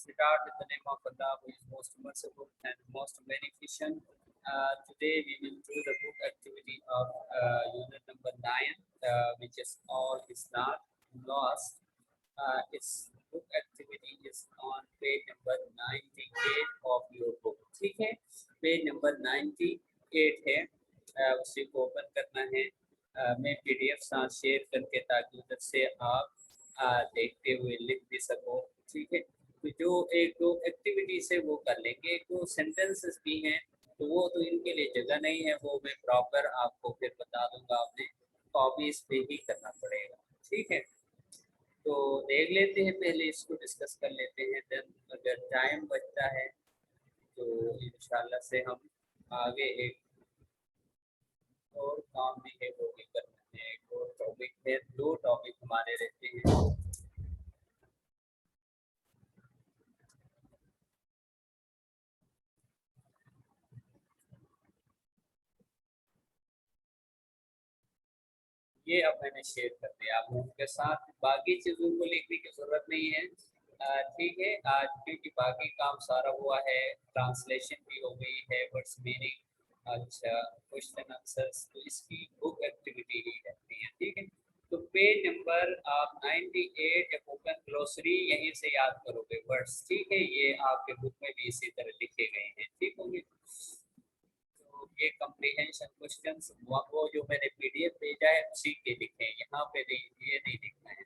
start with the name of Allah, who is most merciful and most beneficent. Today we will do the book activity of unit number 9, which is All is Not Lost. Its book activity is on page number 98 of your book. ठीक है, page number 98 है, उसी को open करना है। मैं PDF साथ share करके ताकि उधर से आप देखते हुए लिख भी सको। ठीक है, तो जो एक दो एक्टिविटीज है वो कर लेंगे, एक दो सेंटेंसेस भी हैं तो वो तो इनके लिए जगह नहीं है, वो मैं प्रॉपर आपको फिर बता दूंगा, आपने कॉपीज पे ही करना पड़ेगा। ठीक है, तो देख लेते हैं, पहले इसको डिस्कस कर लेते हैं, देन अगर टाइम बचता है तो इंशाल्लाह से हम आगे एक और काम भी है वो भी करते हैं। एक और टॉपिक है, दो टॉपिक हमारे रहते हैं। ये अब मैंने शेयर कर दिया आप लोगों के साथ, बाकी चीज़ों को लिखने की ज़रूरत नहीं है। ठीक है, आज क्योंकि बाकी काम सारा हुआ है, ट्रांसलेशन भी हो गई है, वर्ड्स मीनिंग, अच्छा क्वेश्चन आंसर्स, तो इसकी बुक एक्टिविटी ही रहती है। ठीक है, तो पेज नंबर आप 98 ओपन ग्लोसरी, यहीं से याद करोगे वर्ड्स। ठीक है, ये आपके बुक में भी इसी तरह लिखे गए हैं। ठीक होंगे, ये कम्प्रीहेंशन क्वेश्चंस वो जो मैंने PDF भेजा है उसी के लिखे हैं, यहाँ पे नहीं, ये नहीं लिखना है।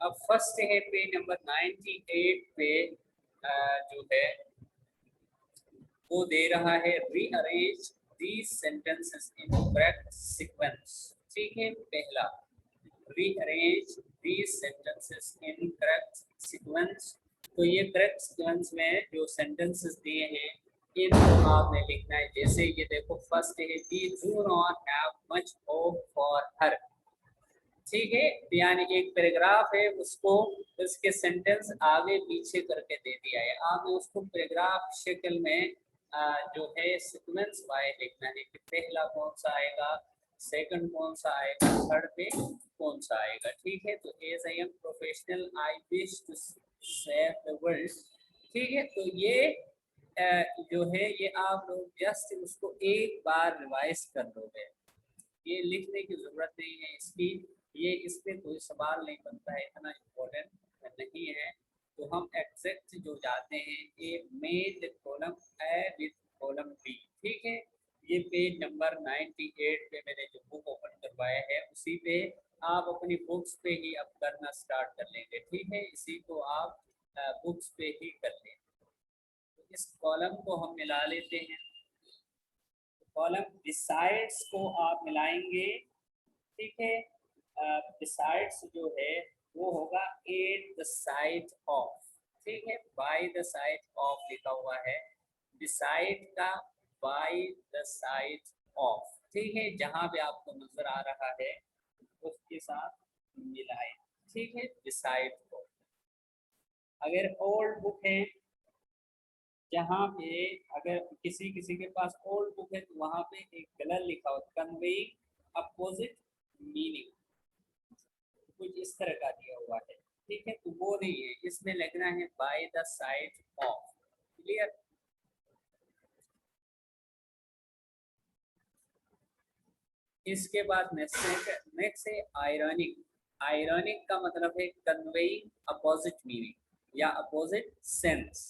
अब फर्स्ट है पेज नंबर 98 पे जो है वो दे रहा है rearrange these sentences in correct sequence. ठीक है, पहला rearrange these sentences in correct sequence. तो ये करेक्ट सीक्वेंस में जो सेंटेंसेस दिए हैं इनको आपने लिखना है। जैसे ये देखो, फर्स्ट है we do not have much hope for her. ठीक है, यानी एक पैराग्राफ है, उसको उसके सेंटेंस आगे पीछे करके दे दिया है, आपने उसको पैराग्राफ शक्ल में जो है सीक्वेंस वाइज लिखना है कि पहला कौन सा आएगा, सेकंड कौन सा आएगा, थर्ड पे कौन सा आएगा। ठीक है, तो as I am professional I wish to save the world. ठीक है, तो ये जो है ये आप लोग जस्ट उसको एक बार रिवाइज कर लोगे, ये लिखने की जरूरत नहीं है इसकी, ये इस पे कोई सवाल नहीं बनता है, इतना इम्पोर्टेंट नहीं है। तो हम एग्जैक्ट जो जाते हैं, A made column A with column B. ठीक है, ये पेज नंबर 98 पे मैंने जो बुक ओपन करवाया है उसी पे आप अपनी बुक्स पे ही अब करना स्टार्ट कर लेंगे। ठीक है, इसी को आप बुक्स पे ही कर लें। तो इस कॉलम को हम मिला लेते हैं, कॉलम बिसाइड्स को आप मिलाएंगे। ठीक है, बिसाइड्स जो है वो होगा एट द साइड ऑफ। ठीक है, बाय द साइड ऑफ लिखा हुआ है, बिसाइड का बाय द साइड ऑफ। ठीक है, जहां पे आपको नजर आ रहा है उसके साथ मिलाएं। ठीक है, बिसाइड को। अगर ओल्ड बुक है, जहाँ पे अगर किसी किसी के पास ओल्ड बुक है तो वहां पे एक कलर लिखा हो, कन्वेइंग अपोजिट मीनिंग, कुछ इस तरह का दिया हुआ है। ठीक है, तो वो नहीं है, इसमें लिखना है by the side of. Clear? इसके बाद नेक्स्ट है आयरनिक। आयरनिक का मतलब है कन्वेइंग अपोजिट मीनिंग या opposite sense,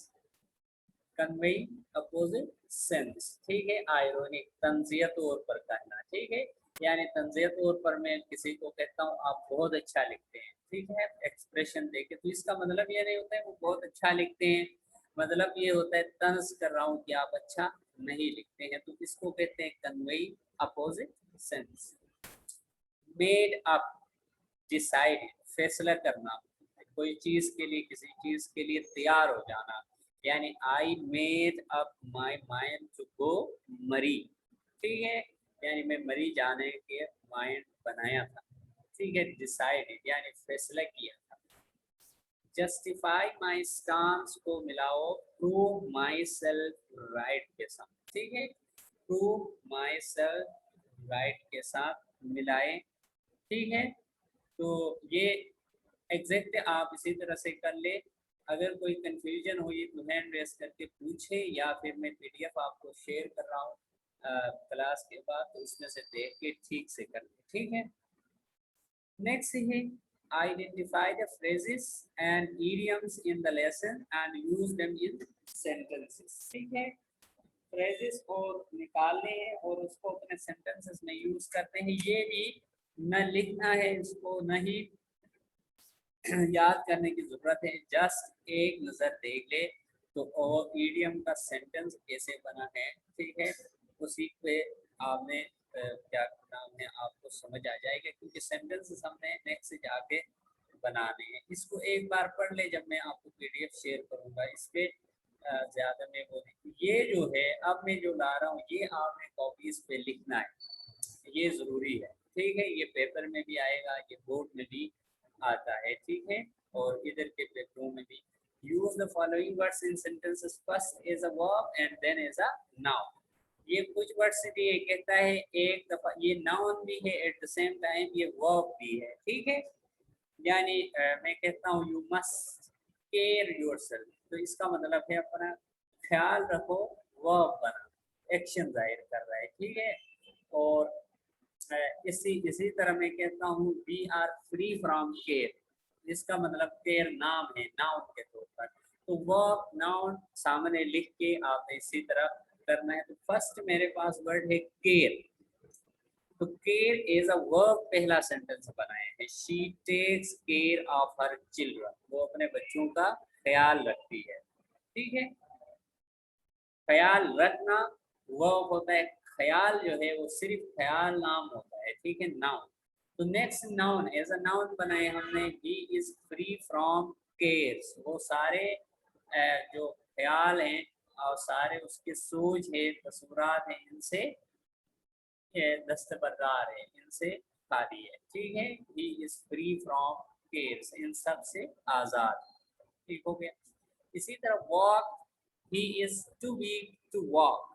conveying opposite sense. ठीक है, आयरनिक तंजिया तौर पर कहना। ठीक है, यानी तंजिया तौर पर मैं किसी को कहता हूँ आप बहुत अच्छा लिखते हैं, ठीक है, एक्सप्रेशन देके, तो इसका मतलब ये नहीं होता है वो बहुत अच्छा लिखते हैं, मतलब ये होता है तंज कर रहा हूँ कि आप अच्छा नहीं लिखते हैं, तो इसको कहते हैं conveying opposite sense. Made up, decide, फैसला करना, कोई चीज के लिए, किसी चीज के लिए तैयार हो जाना, यानी I made up my mind to go Murree. ठीक है, यानी मैं मरी जाने के माइंड बनाया था। ठीक है, डिसाइडेड यानी फैसला किया था। जस्टिफाई माई स्टांस को मिलाओ प्रूव माई सेल्फ राइट के साथ। ठीक है, प्रूव माई सेल्फ राइट के साथ मिलाए। ठीक है, तो ये एग्जैक्ट आप इसी तरह से कर ले। अगर कोई कंफ्यूजन हो ये तो हैंड रेस करके पूछे, या फिर मैं पीडीएफ आपको शेयर कर रहा हूँ क्लास के बाद, तो उसमें से देख के ठीक से कर ले, ठीक है। नेक्स्ट है identify the phrases and idioms in the lesson and use them in sentences, ठीक है। फ्रेजेस और निकालने हैं और उसको अपने सेंटेंसेस में यूज करते हैं। ये भी न लिखना है इसको, न ही याद करने की जरूरत है, जस्ट एक नजर देख ले तो और ईडियम का सेंटेंस कैसे बना है, ठीक है, उसी पे आपने क्या नाम है आपको समझ आ जाएगा, क्योंकि सेंटेंस हमने नेक्स्ट से जाके बनाने हैं। इसको एक बार पढ़ ले, जब मैं आपको पीडीएफ शेयर करूंगा इस पे ज्यादा मैं वो नहीं, ये जो है अब मैं जो ला रहा हूँ ये आपने कॉपीज पे लिखना है, ये जरूरी है, ठीक है। ये पेपर में भी आएगा, ये बोर्ड में भी आता है, ठीक है, और इधर के पेपरों में भी। Use the following words in sentences, first is a verb and then is a noun. ये कुछ वर्ड्स दिए, कहता है एक दफा ये नाउन भी है, एट द सेम टाइम ये वर्ब भी है, ठीक है। यानी मैं कहता हूँ यू मस्ट केयर योरसेल्फ, तो इसका मतलब है अपना ख्याल रखो, वर्ब बना, एक्शन जाहिर कर रहा है, ठीक है। और इसी इसी तरह मैं कहता हूँ we are free from care, जिसका मतलब केयर नाम है, नाउन के तौर पर। तो वर्ब नाउन सामने लिख के आपने इसी तरह करना है। तो फर्स्ट मेरे पास वर्ड है केयर, तो केयर एज अ वर्ब पहला सेंटेंस बनाए हैं। She takes care of her children, वो अपने बच्चों का ख्याल रखती है, ठीक है। ख्याल रखना वर्ब होता है, ख्याल जो है वो सिर्फ ख्याल नाम होता है, ठीक है, नाउन। तो next noun as a noun बनाए हमने, he is free from cares, वो सारे जो ख्याल हैं और सारे उसके सूझ है तसुरात हैं, इनसे दस्तबरदार है, इनसे खाली है, ठीक है। He is free from cares, इन सब से आजाद, ठीक हो गया। इसी तरह walk, he is too weak to walk,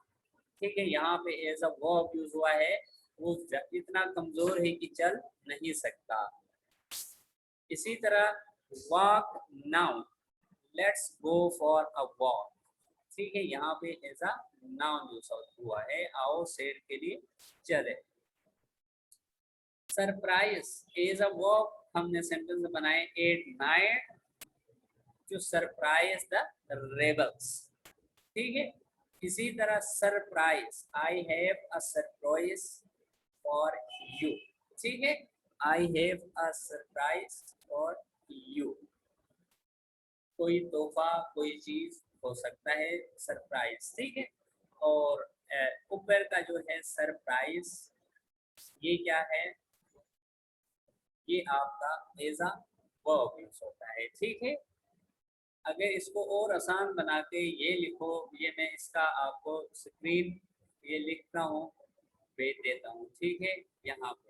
ठीक है, यहाँ पे एज अ वर्ब यूज हुआ है, वो इतना कमजोर है कि चल नहीं सकता। इसी तरह walk noun, let's go for a walk, ठीक है, यहाँ पे एज अ नाउन यूज हुआ है, आओ शेर के लिए चले। सरप्राइज एज अ वर्ब हमने सेंटेंस बनाए, at night to surprise the rebels, ठीक है। इसी तरह surprise, I have a surprise for you, ठीक है, I have a surprise for you, कोई तोहफा कोई चीज हो सकता है सरप्राइज, ठीक है। और ऊपर का जो है सरप्राइज, ये क्या है, ये आपका एज अ वर्ब यूज होता है, ठीक है। अगर इसको और आसान बना के ये लिखो, ये मैं इसका आपको स्क्रीन ये लिखता हूँ भेज देता हूँ, ठीक है। यहाँ पे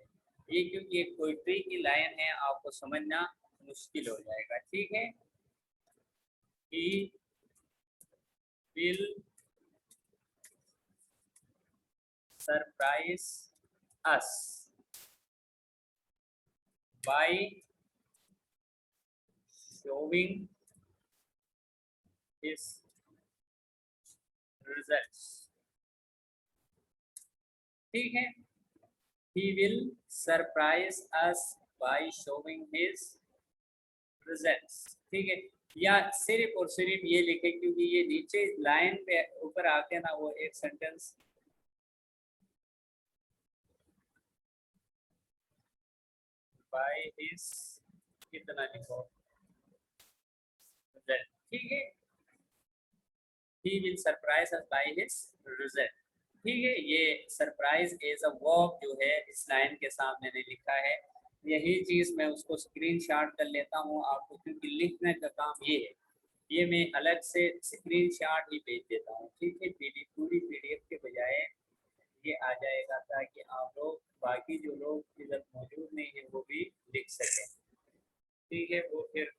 ये क्योंकि एक पोइट्री की लाइन है, आपको समझना मुश्किल हो जाएगा, ठीक है। He will surprise us by showing his results, ठीक है। He will surprise us by showing his results, ठीक है। या सिर्फ और सिर्फ ये लिखे, क्योंकि ये नीचे लाइन पे ऊपर आके ना वो एक सेंटेंस by his कितना लिखो result, ठीक है। He will surprise us by his result, ठीक है। ये सरप्राइज एज अ वर्ब जो है इस लाइन के साथ मैंने लिखा है, यही चीज मैं उसको स्क्रीनशॉट कर लेता हूँ आपको, क्योंकि लिखने का काम ये है, ये मैं अलग से स्क्रीनशॉट ही भेज देता हूँ, ठीक है। पूरी पीडीएफ के बजाय ये आ जाएगा, ताकि आप लोग बाकी जो लोग इधर मौजूद नहीं है वो भी लिख सकें, ठीक है। वो फिर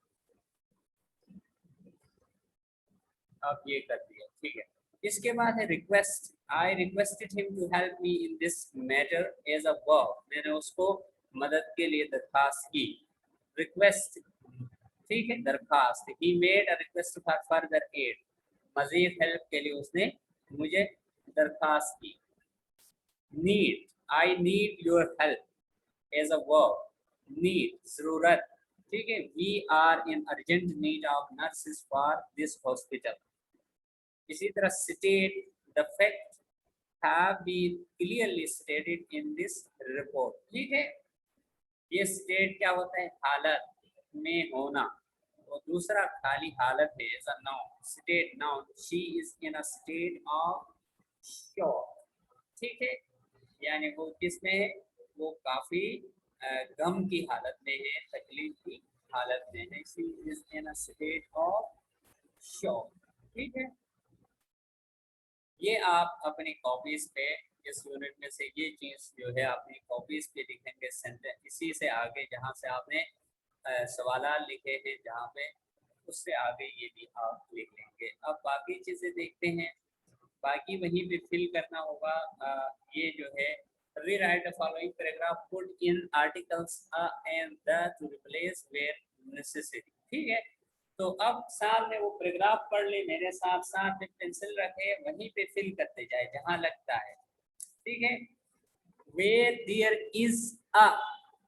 आप ये कर दिया, ठीक है। इसके बाद है request, I requested him to help me in this matter as a verb, मैंने उसको मदद के लिए दरखास्त की, रिक्वेस्ट, ठीक है, दरखास्त। He made a request for further aid, मजीद हेल्प के लिए उसने मुझे दरखास्त की। Need, I need your help as a verb, need जरूरत, ठीक है। We are in urgent need of nurses for this hospital. इसी तरह state, the fact have been clearly stated in this report, ठीक है। ये स्टेट क्या होता है, हालत में होना, और दूसरा खाली हालत है, as a noun, state noun, she is in a state of shock, ठीक है। यानी वो किसमें है, वो काफी गम की हालत में है, तकलीफ की हालत में है। She is in a state of shock, ठीक है। ये आप अपनी कॉपीज पे इस यूनिट में से ये चीज जो है अपनी कॉपीज पे लिखेंगे सेंटेंस, इसी से आगे जहाँ से आपने सवाल लिखे हैं जहाँ पे, उससे आगे ये भी आप लिख लेंगे। अब बाकी चीजें देखते हैं, बाकी वहीं पे फिल करना होगा। ये जो है rewrite the following paragraph, put in articles a and the to replace where necessary, ठीक है। तो अब सामने वो पैराग्राफ पढ़ ले, मेरे साथ साथ में पेंसिल रखे, वहीं पे फिल करते जाए जहां लगता है, ठीक है। वेयर देयर इज अ,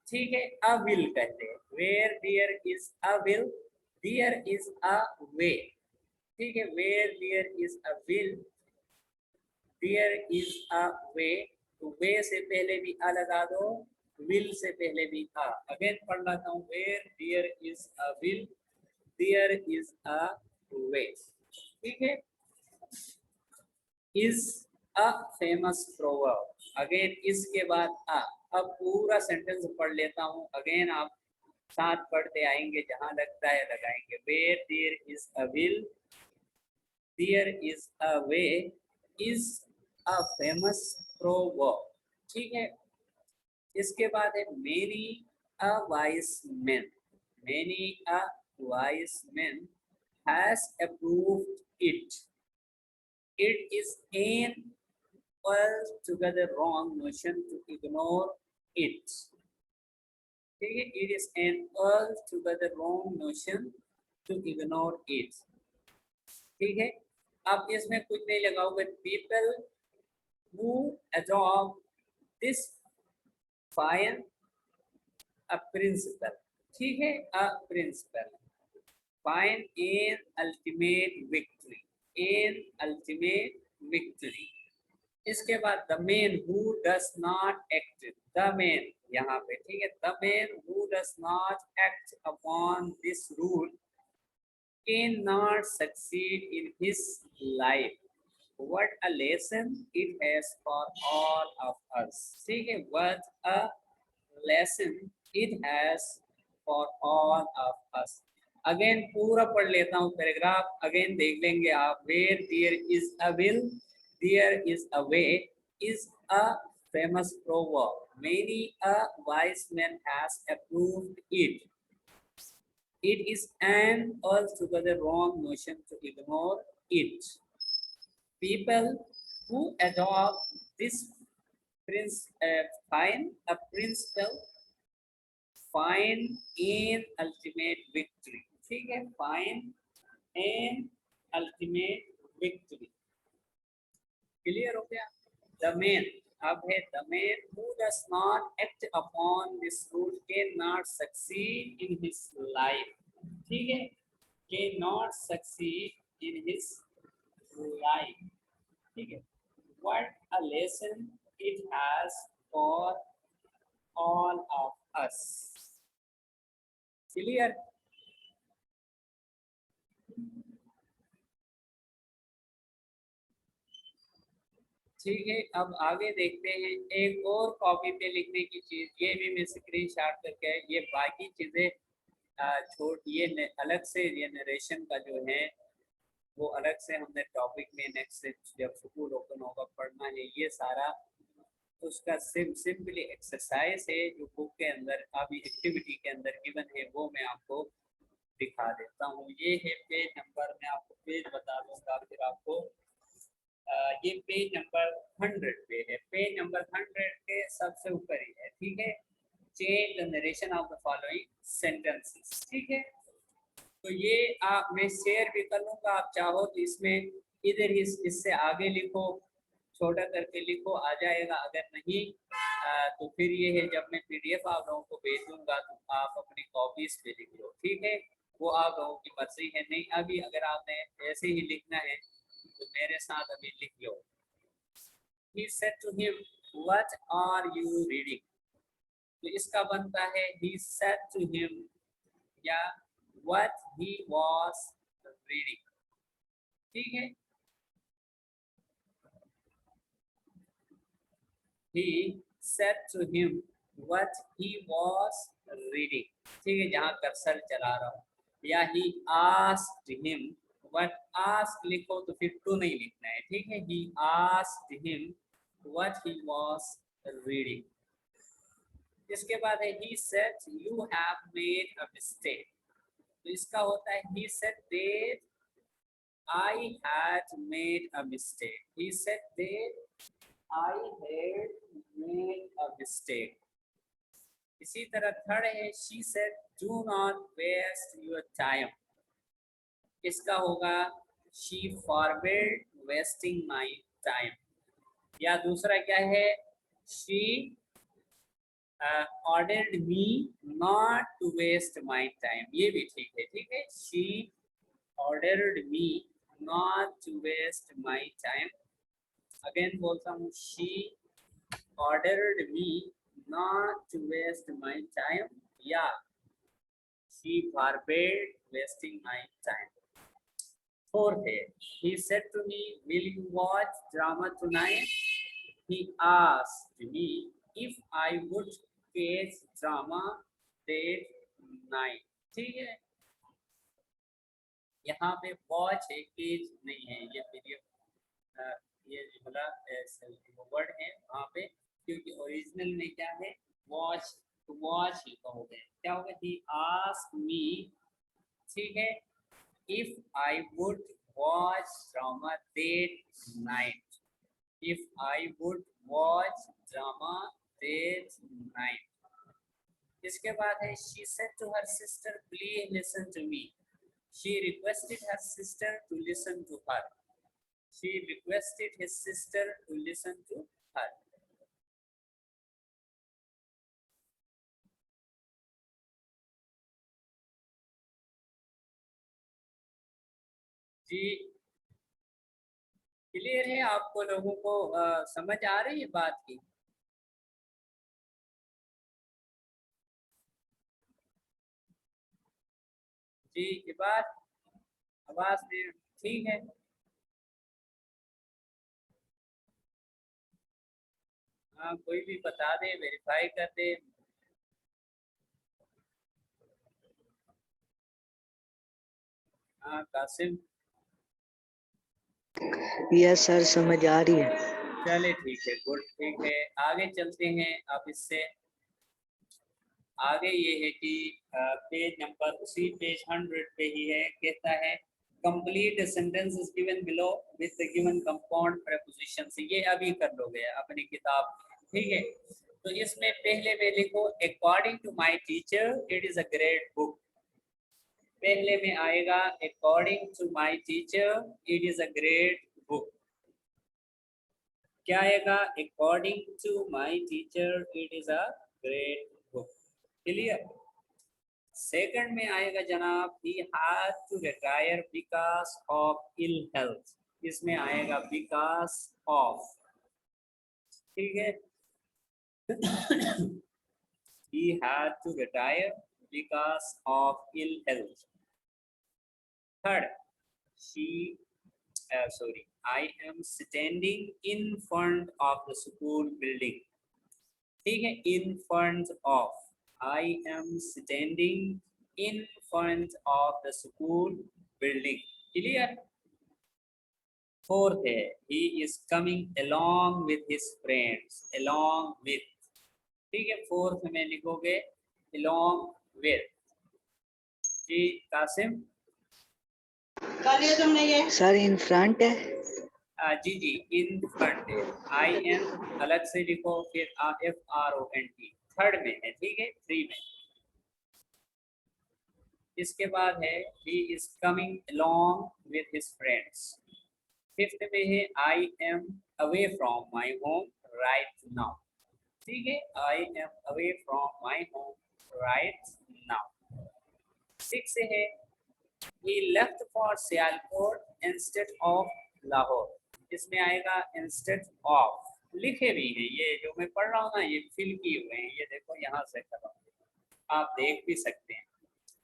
ठीक है, अ विल कहते हैं, where there is a will, there is a way, ठीक है। Where there is a will, there is a way, तो वे से पहले भी अ लगा दो, विल से पहले भी अ। अगेन पढ़ लाता हूँ, where there is a will, there is a way, ठीक है। Is a famous proverb, again इसके बाद अ। अब पूरा सेंटेंस पढ़ लेता हूँ, अगेन आप साथ पढ़ते आएंगे, जहां लगता है लगाएंगे। Where there is a will, there is a way, is a famous proverb, ठीक है। इसके बाद है many a wise man, many a wise man has approved it, it is an altogether wrong notion to ignore it, ठीक है। it is an altogether wrong notion to ignore it, ठीक है। अब इसमें कुछ नहीं लगाओगे, people who adopt this find a principle, ठीक है, a principle, find an ultimate victory, an ultimate victory। इसके बाद the man who does not act, the man यहाँ पे, ठीक है, the man who does not act upon this rule can not succeed in his life, what a lesson it has for all of us, ठीक है। What a lesson it has for all of us. Again पूरा पढ़ लेता हूँ paragraph, again देख लेंगे आप। Where there is a will, there is a way, is a famous proverb, many a wise man has approved it, it is an altogether wrong notion to ignore it, people who adopt this find a principle, find an ultimate victory, ठीक है, find an ultimate victory, clear हो गया। The man, अब है the man who does not act upon this rule can not succeed in his life, ठीक है, can not succeed in his life, ठीक है। What a lesson it has for all of us, clear. ठीक है, अब आगे देखते हैं एक और कॉपी पे लिखने की चीज, ये भी मैं स्क्रीन शॉट करके, ये बाकी चीजें छोड़, ये अलग से, ये नरेशन का जो है वो अलग से हमने टॉपिक में नेक्स्ट जब स्कूल ओपन होगा पढ़ना है, ये सारा उसका सिंपली एक्सरसाइज है जो बुक के अंदर अभी एक्टिविटी के अंदर गिवन है, वो मैं आपको दिखा देता हूँ। ये है पेज नंबर, मैं आपको पेज बता दूंगा फिर आपको। ये पेज नंबर 100 पे है, पेज नंबर 100 के सबसे ऊपर ही है, ठीक है। Change the narration of the following sentences, ठीक है। तो ये मैं शेयर भी कर लूँगा, आप चाहो तो इसमें इधर ही इससे आगे लिखो, छोटा करके लिखो, आ जाएगा। अगर नहीं तो फिर ये है, जब मैं पीडीएफ आप लोगों को भेज दूंगा तो आप अपनी कॉपीज पे लिख लो, ठीक है। वो आप लोगों की मर्जी है। नहीं अभी अगर आपने ऐसे ही लिखना है तो मेरे साथ अभी लिख लो। He said to him, "What are you reading?" तो इसका बनता है he said to him या what he was reading, ठीक है। He said to him what he was reading, ठीक है, जहाँ कर्सर चला रहा हूँ। या he asked him, what ask लिखो तो फिर to नहीं लिखना है, ठीक है। He asked him what he was reading। इसके बाद है he said you have made a mistake, तो इसका होता है he said that I had made a mistake। He said that I had made a mistake। इसी तरह थर्ड है she said do not waste your time, इसका होगा she forbade wasting my time। या दूसरा क्या है she ordered me not to waste my time, ये भी ठीक है, ठीक है। she ordered me not to waste my time। Again बोलता हूँ she ordered me not to waste my time या she forbade wasting my time। Fourth है he said to me will you watch drama tonight, he asked me if I would catch drama that night, ठीक है। यहाँ पे watch है, cage नहीं है, ये पीडीएफ ये जुमला वर्ड है वहाँ पे, क्योंकि ओरिजिनल में क्या है वॉच, तो वॉच ही कहोगे, क्या होगा he asked me, ठीक है, if I would watch drama that night, if I would watch drama that night। इसके बाद है she said to her sister please listen to me, she requested her sister to listen to her, she requested his sister to listen to her। जी clear है आपको लोगों को, समझ आ रही है बात की? जी ये बात आवाज में ठीक है। हाँ कोई भी बता दे, वेरीफाई कर दे। हाँ कासिम, यस सर समझ आ रही है। चले ठीक है, गुड, ठीक है। आगे चलते हैं। अब इससे आगे ये है कि पेज नंबर उसी पेज 100 पे ही है, कहता है complete sentence is given below with the given compound preposition से। ये अभी कर लोगे अपनी किताब, ठीक है। तो इसमें पहले में लिखो according to my teacher it is a great book. पहले में आएगा according to my teacher it is a great book. क्या आएगा? According to my teacher it is a great book. Clear? Second में आएगा जनाब he had to retire because of ill health। इसमें आएगा because of, ठीक है। he had to retire because of ill health। Third I am standing in front of the school building, ठीक है। in front of, I am standing in front of the school building। Clear? Fourth है he is coming along with his friends, along with, ठीक है। Fourth में लिखोगे along with। जी Qasim, sir in front है। जी जी इन फ्रंट है, IN अलग से लिखो, फिर FRONT थर्ड में है, ठीक है। थ्री में इसके बाद है he is coming along with his friends। Fifth में है I am away from my home right now। ठीक है, I am away from my home right now। Six है he left for Sialkot instead of Lahore। इसमें आएगा instead of, लिखे भी हैं ये जो मैं पढ़ रहा हूँ ना, ये फिल किए हुए हैं, ये देखो यहाँ से कर रहा हूँ, आप देख भी सकते हैं।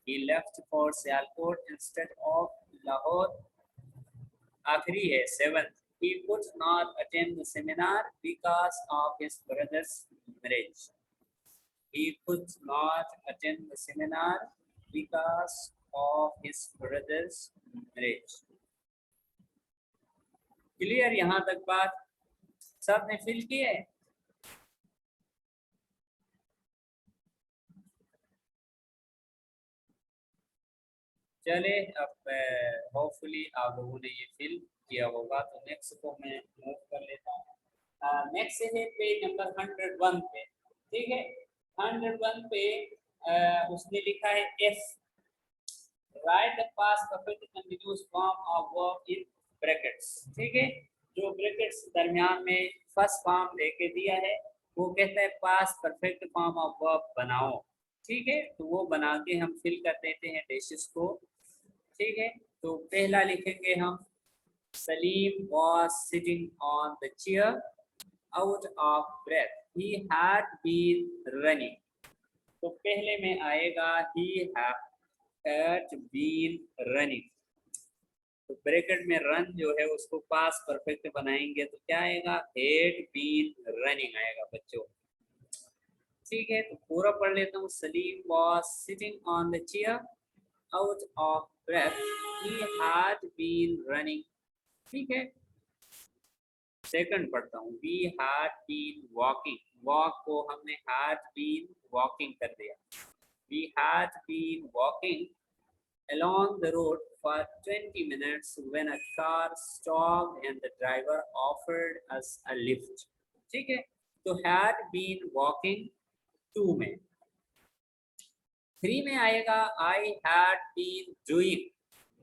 he left for Sialkot instead of Lahore। आखिरी है seventh, he could not attend the seminar because of his brother's marriage। he could not attend the seminar because of his brother's marriage। Clear यहाँ तक बात? सब ने fill किया है? चले अब होपफुली आप लोगों ने ये फिल किया होगा, तो नेक्स्ट को मैं मूव कर लेता हूँ। नेक्स्ट है पेज नंबर 101 पे। ठीक है, 101 पे उसने लिखा है F, right the past perfect continuous form of verb in brackets. ठीक है, जो ब्रैकेट्स दरमियान में फर्स्ट फॉर्म लेके दिया है वो कहता है past perfect form of verb बनाओ। ठीक है, तो वो बना के हम फिल कर देते हैं डिशेस को। ठीक है, तो पहला लिखेंगे हम Salim was sitting on the chair out of breath, he had been running। तो पहले में आएगा he had been running, तो ब्रैकेट में रन जो है उसको पास परफेक्ट बनाएंगे तो क्या आएगा, had been running आएगा बच्चों। ठीक है, तो पूरा पढ़ लेता हूँ। Salim was sitting on the chair out of breath, he had been running। ठीक है, सेकंड पढ़ता हूँ। we had been walking, walk को हमने had been walking कर दिया। we had been walking along the road for 20 minutes when a car stopped and the driver offered us a lift। ठीक है, तो had been walking 2 में। 3 में आएगा I had been doing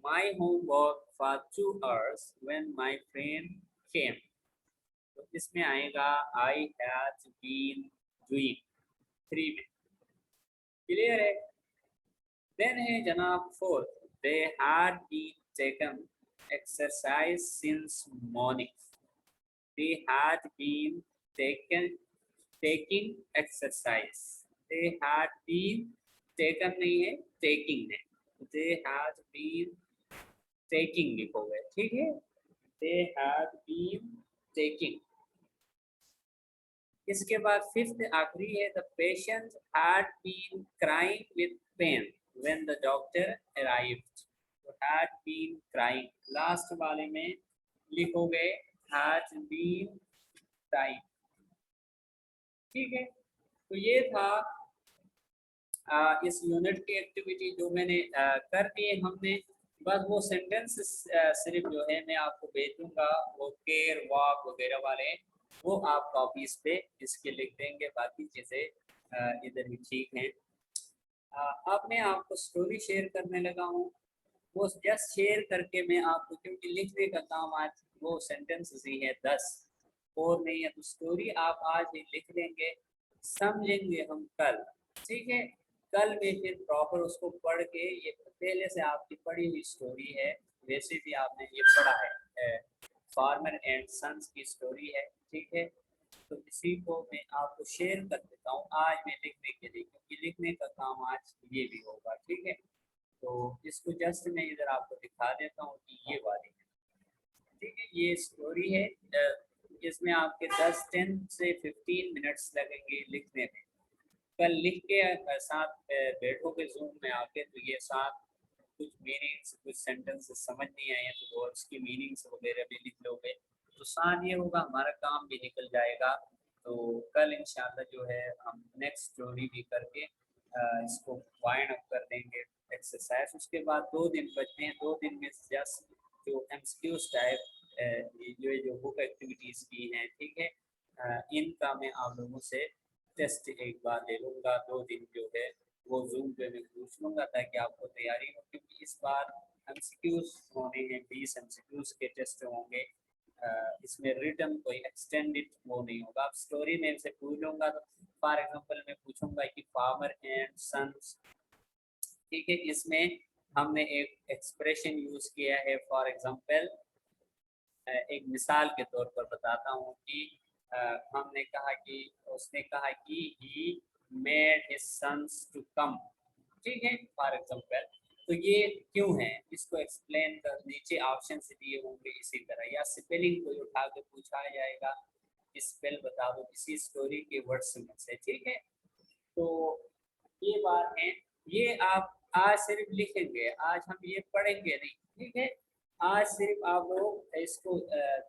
my homework for 2 hours when my friend came। तो इसमें आएगा I had been doing 3 में। क्लियर है? देन है जनाब 4, they had been taken exercise since morning। they had been taking exercise, they had been taken नहीं है, taking है, they had been taking लिखोगे। ठीक है, they had been taking। इसके बाद फिफ्थ आखिरी है the patient had been crying with pain when the doctor arrived। तो had been crying लास्ट वाले में लिखोगे had been crying। ठीक है, तो ये था इस यूनिट की एक्टिविटी जो मैंने कर दिए हमने। बस वो सेंटेंस सिर्फ जो है मैं आपको भेज दूंगा, वो केयर वॉक वगैरह वाले वो आप कॉपीज पे इसके लिख देंगे, बाकी चीज़ें इधर भी ठीक हैं। अब मैं आपको स्टोरी शेयर करने लगा हूँ, वो जस्ट शेयर करके मैं आपको, क्योंकि लिखने का काम आज वो सेंटेंस ही है 10 और नहीं है, तो स्टोरी आप आज ही लिख लेंगे, समझेंगे हम कल। ठीक है, कल में फिर प्रॉपर उसको पढ़ के, ये पहले से आपकी पढ़ी हुई स्टोरी है, वैसे भी आपने ये पढ़ा है, फार्मर एंड सन्स की स्टोरी है। ठीक है, तो इसी को मैं आपको शेयर कर देता हूँ आज मैं लिखने के लिए, क्योंकि लिखने का काम आज ये भी होगा। ठीक है, तो इसको जस्ट मैं इधर आपको दिखा देता हूँ कि ये वाली है। ठीक है, ये स्टोरी है, इसमें आपके 10 से 15 मिनट्स लगेंगे लिखने में। कल लिख के साथ बैठोगे जूम में आके, तो ये साथ कुछ मीनिंग्स, कुछ सेंटेंसेस समझ नहीं आए तो वर्ड्स की मीनिंग्स वगैरह भी लिख लोगे, तो साथ ये होगा हमारा काम भी निकल जाएगा। तो कल इंशाल्लाह जो है हम नेक्स्ट स्टोरी भी करके इसको वाइंड अप कर देंगे एक्सरसाइज। उसके बाद 2 दिन बचते हैं, 2 दिन में जस्ट जो एमसीक्यूज टाइप जो बुक एक्टिविटीज़ की हैं, ठीक है, इनका मैं आप लोगों से टेस्ट एक बार ले लूँगा 2 दिन जो है वो जूम पे मैं पूछ लूँगा ताकि आपको तैयारी हो, क्योंकि इस बार एमसीक्यूज होने हैं, 20 एमसीक्यूज के टेस्ट होंगे। इसमें रिटन कोई एक्सटेंडेड वो नहीं होगा। आप स्टोरी में से पूछ लूँगा तो फॉर एग्जांपल मैं पूछूंगा कि फार्मर एंड सन्स, ठीक है, इसमें हमने एक एक्सप्रेशन यूज किया है। फॉर एग्जांपल एक मिसाल के तौर पर बताता हूँ कि हमने कहा कि उसने कहा कि he made his sons to come, ठीक है, फॉर एग्जांपल। तो ये क्यों है, इसको एक्सप्लेन कर, नीचे ऑप्शन से दिए होंगे इसी तरह, या स्पेलिंग को उठा के पूछा जाएगा, स्पेल बता दो किसी स्टोरी के वर्ड्स में से, ठीक है। तो ये बात है, ये आप आज सिर्फ लिखेंगे, आज हम ये पढ़ेंगे नहीं, ठीक है। आज सिर्फ आप लोग इसको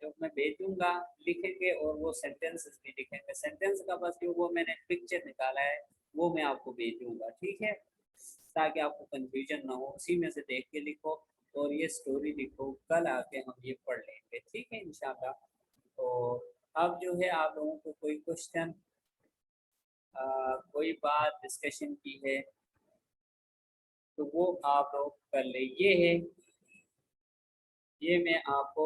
जो मैं भेजूंगा लिखेंगे, और वो सेंटेंसेस भी लिखेंगे। सेंटेंस का बस जो वो मैंने पिक्चर निकाला है वो मैं आपको भेजूंगा, ठीक है, ताकि आपको कंफ्यूजन ना हो। उसी में से देख के लिखो और ये स्टोरी लिखो, कल आके हम ये पढ़ लेंगे, ठीक है, इंशाल्लाह। तो अब जो है आप लोगों को कोई क्वेश्चन, कोई बात डिस्कशन की है तो वो आप लोग कर ले। ये है, ये मैं आपको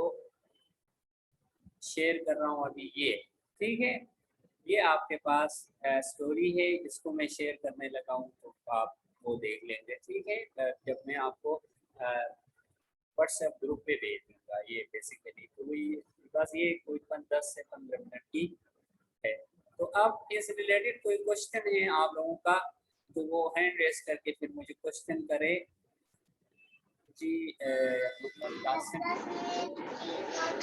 शेयर कर रहा हूँ अभी, ये ठीक है। ये आपके पास स्टोरी है, इसको मैं शेयर करने लगा हूँ तो आप वो देख लेंगे, ठीक है। जब मैं आपको व्हाट्सएप ग्रुप पे भेज दूंगा, ये बेसिकली तो ये बस ये कोई 10 से 15 मिनट की है। तो अब इस रिलेटेड कोई क्वेश्चन है आप लोगों का तो वो हैंड रेस करके फिर मुझे क्वेश्चन करे। जी मोहम्मद कासिम।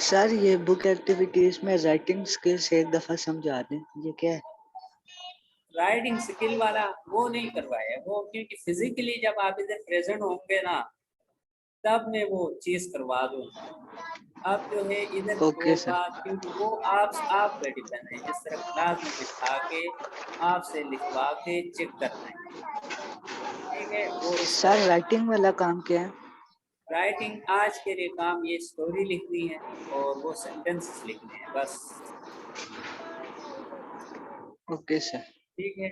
सर ये बुक एक्टिविटीज में राइटिंग स्किल्स एक दफा समझा दें, ये क्या है? राइटिंग स्किल वाला वो नहीं करवाया वो, क्योंकि फिजिकली जब आप इधर प्रेजेंट होंगे ना तब मैं वो चीज करवा दूंगा। अब जो है इधर ओके वो सर। बात, क्योंकि वो आप पे डिपेंड है, जिस तरह क्लास में बिठा के आपसे लिखवा के चेक करना है, ठीक है, वो इस सर तरह है। राइटिंग वाला काम क्या है? राइटिंग आज के लिए काम ये स्टोरी लिखनी है और वो सेंटेंसेस लिखने हैं बस, ओके सर। ठीक है।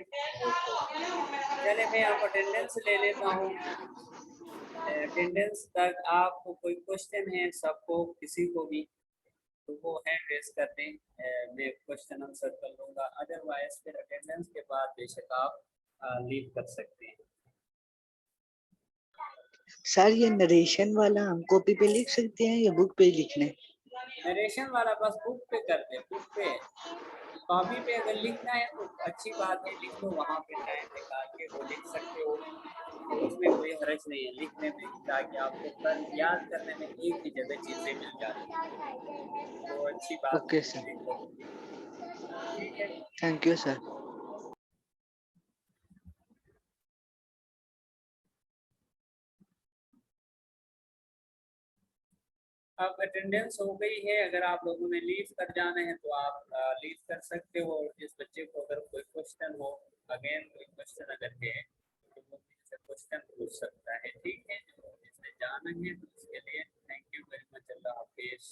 चले मैं अब अटेंडेंस ले लेता हूँ। अटेंडेंस तक आपको कोई क्वेश्चन है, सबको किसी को भी, तो वो हैंड रेस कर दें, मैं क्वेश्चन आंसर कर लूँगा। अदरवाइज फिर अटेंडेंस के बाद बेशक आप लीव कर सकते हैं। सर ये नरेशन वाला हम कॉपी पे लिख सकते हैं या बुक पे लिखना है? नरेशन वाला बस बुक पे कर दे, बुक पे। कॉपी पे अगर लिखना है तो अच्छी बात है, लिख लो, वहाँ पे टाइम निकाल के वो लिख सकते हो, तो उसमें कोई हर्ज नहीं है लिखने में, ताकि आपको कल याद करने में एक ही जगह चीज़ें मिल जाती हैं, तो अच्छी बात ओके है, सर। लिख लो, ठीक है। Thank you sir. अब अटेंडेंस हो गई है, अगर आप लोगों ने लीव कर जाना है तो आप लीव कर सकते हो। इस बच्चे को अगर कोई क्वेश्चन हो, अगेन कोई क्वेश्चन अगर है तो वो मुझसे क्वेश्चन पूछ सकता है, ठीक है। जो जिसने जाना है तो उसके लिए thank you very much, Allah Hafiz.